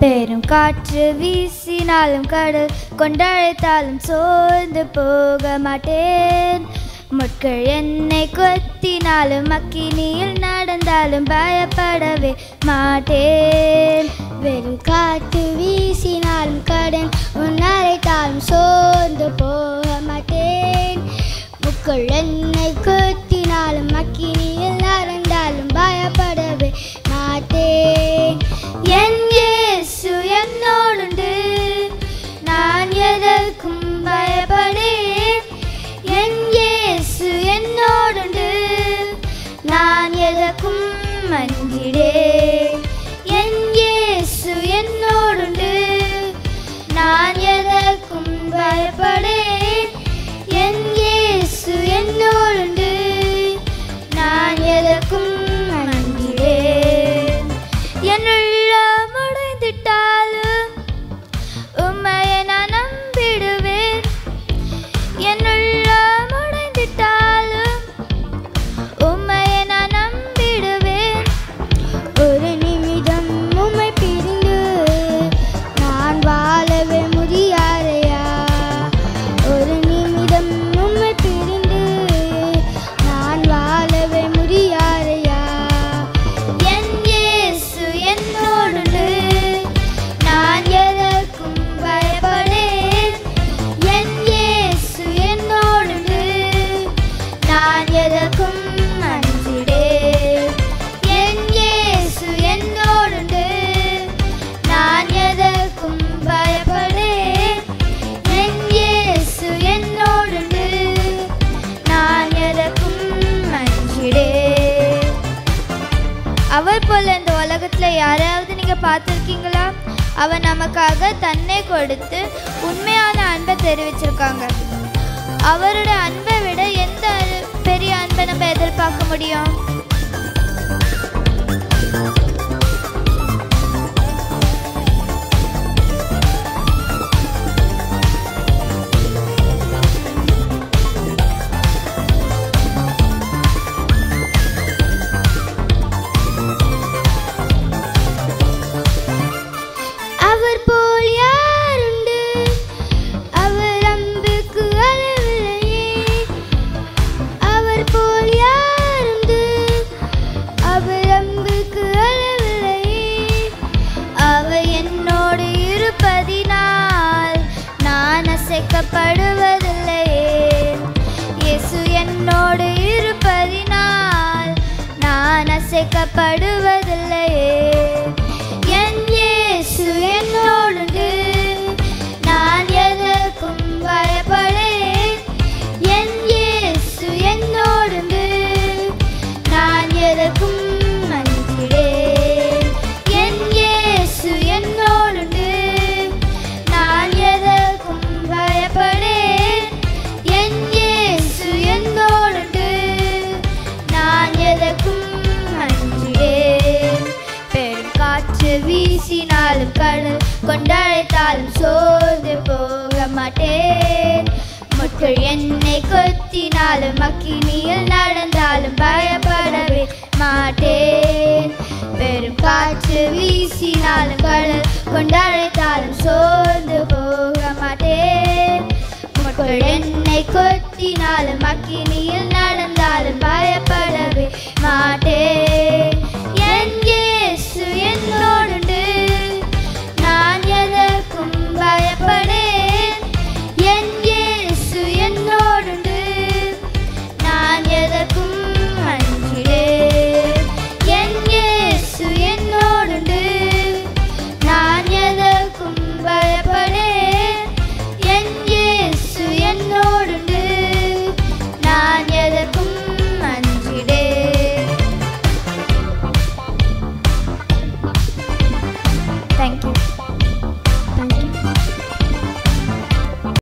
பெரும் காற்று வீசினாலும் கடல் கொண்டழைத்தாலும் சோர்ந்து போக மாட்டேன். முட்கள் என்னை கொத்தினாலும் அக்கினியில் நடந்தாலும் பயப்படவே மாட்டேன். வெறும் காற்று வீசினாலும் கடல் கொண்டழைத்தாலும் சோர்ந்து போக மாட்டேன். முட்கள் என்னை கொத்தினாலும் அக்கினியில் நடந்தாலும் பயப்படவே மாட்டேன். என் இயேசு என்னோடுண்டு, நான் எதற்கும் பயப்படேன். என் இயேசு என்னோடுண்டு, நான் எதற்கும் அஞ்சிடேன். என் இயேசு என்னோடுண்டு, நான் எதற்கும் பயப்படேன். என் இயேசு என்னோடுண்டு, நான் எதற்கும் அஞ்சிடேன். என்னுள்ளம் உடைந்திட்டாலும் உம்மையை நான் நம்பிடுவேன். என்னுள்ளம் உடைந்திட்டாலும் உம்மையை நான் நம்பிடுவேன். ஒரு நிமிடம் உம்மை பிரிந்து நான் வாழவே முடியாதையா. ஒரு நிமிடம் உம்மை பிரிந்து நான் வாழவே முடியாதையா. என் இயேசு என்னோடுண்டு, நான் எதற்கும் பயப்படேன். என் இயேசு என்னோடுண்டு, நான் எதற்கும் அஞ்சிடேன். என் இயேசு என்னோடுண்டு, நான் எதற்கும் பயப்படேன். என் இயேசு என்னோடுண்டு, நான் எதற்கும் அஞ்சிடேன். அவர் போல இந்த உலகத்துல யாராவது நீங்க பார்த்துருக்கீங்களா? அவர் நமக்காக தன்னை கொடுத்து உண்மையான அன்பை தெரிவிச்சிருக்காங்க. அவரோட அன்பை விட எந்த பெரிய அன்பை நம்ம எதிர்பார்க்க முடியும்? அவர் போல் யாருண்டு, அவர் அன்புக்கு அளவில்லையே. அவர் போல் யாருண்டு, அவர் அன்புக்கு அளவில்லையே. அவர் என்னோடு இருப்பதினால் நான் அசைக்கப்படுவதில்லையே. இயேசு என்னோடு இருப்பதினால் நான் அசைக்கப்படுவதில்லையே. என் இயேசு என்னோடுண்டு, நான் எதற்கும் பயப்படேன். என் இயேசு என்னோடுண்டு, நான் எதற்கும் அஞ்சிடேன். என் இயேசு என்னோடுண்டு, நான் எதற்கும் பயப்படேன். என் இயேசு என்னோடுண்டு, நான் எதற்கும் அஞ்சிடேன். பெரும் காற்று வீசினாலும் கடல் கொண்டழைத்தாலும் சோர்ந்து போக மாட்டேன். முட்கள் என்னை கொத்தினாலும் அக்கினியில் நடந்தாலும் பயப்படவே மாட்டேன். பெரும் காற்று வீசினாலும் கடல் கொண்டழைத்தாலும் சோர்ந்து போக மாட்டேன். முட்கள் என்னை கொத்தினாலும் அக்கினியில் நடந்தாலும் பயப்படவே மாட்டேன்.